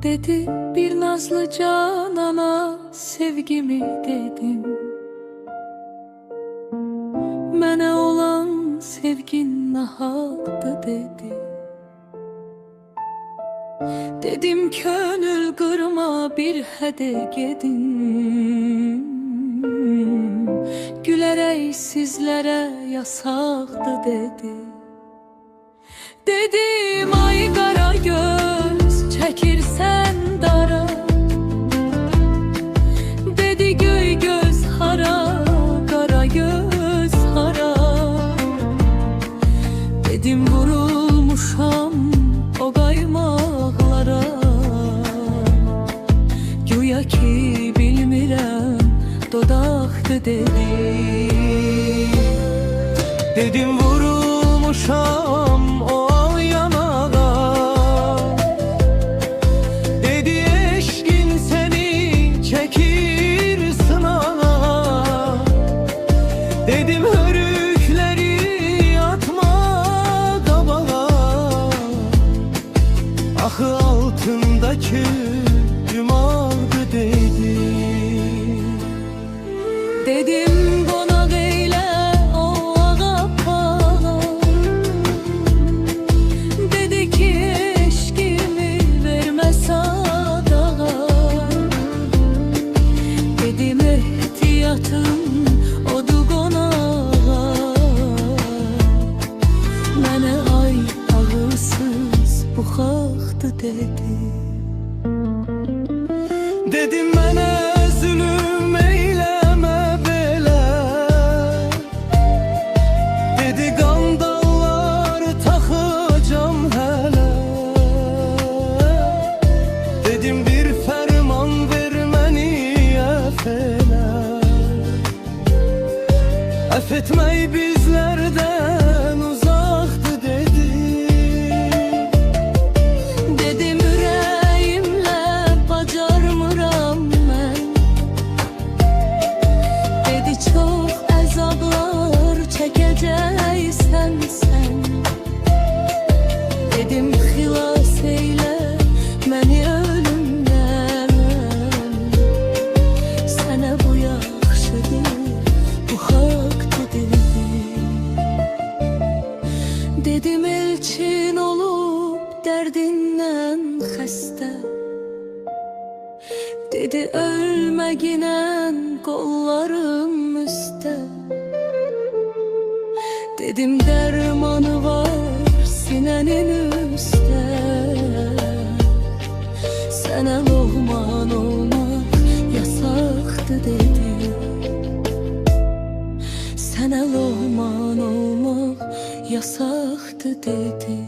Dedi bir nazlı canana sevgimi dedim. Mənə olan sevgin nahaktı dedi. Dedim könül kırma bir hede gedin. Gülərək sizlərə yasaktı dedi. Dedim ay qara göz çəkirsən dara. Dedi göy göz hara, qara göz hara. Dedim vurulmuşam o qaymaqlara. Güya ki bilmirəm dodaqdı dedi. Dedim vurulmuşam o yanağa. Dedi eşkin seni çekir sınağa. Dedim hörükleri atma kabağa. Ahı altındaki cumağdı dedi. Dedim qonaq eylə o ağapağa. Dedi ki eşkimi vermə sadağa. Dedim ehtiyatım odu qonağa. Mənə ay ağılsız bu xalqdı dedi. Dedim mənə zülüm eyləmə belə. Dedi qandallar taxacam hələ. Dedim bir fərman ver məni əff elə. Əff etmək bizlərdən uzaqdı dedi. Dedim ürəyimlə bacarmıram mən. Dedi çox əzablar çəkəcəksən sən. Dedim xilas eylə məni ölümdən. Sənə bu yaxşıdır, bu haqdır dedi. Dedim elçin olub dərdindən xəstə. Dedi ölməginən qollarım üstə. Dedim dərmanı var sinənin üstə. Sənə lohman olmaq yasaqdı dedi. Sənə lohman olmaq yasaqdı dedi.